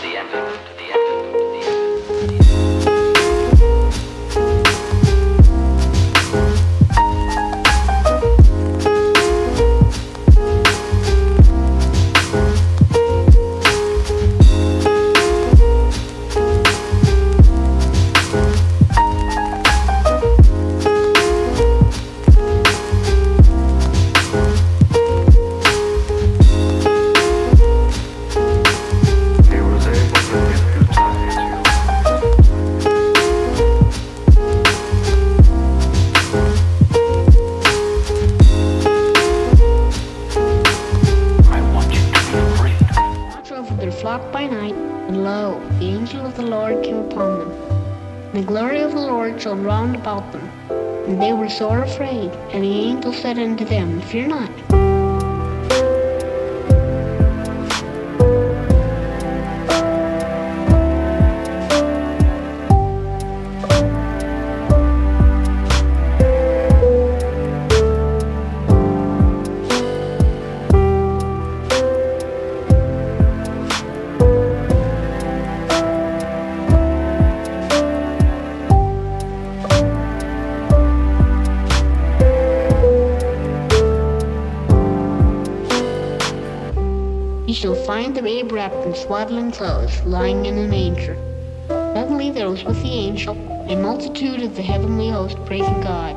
the end, to the end, to the end, to the end. Flock by night, and lo, the angel of the Lord came upon them. And the glory of the Lord shone round about them, and they were sore afraid. And the angel said unto them, Fear not. Ye shall find the babe wrapped in swaddling clothes, lying in a manger. Suddenly there was with the angel a multitude of the heavenly host praising God,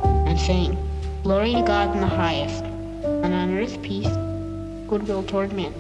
and saying, Glory to God in the highest, and on earth peace, goodwill toward men.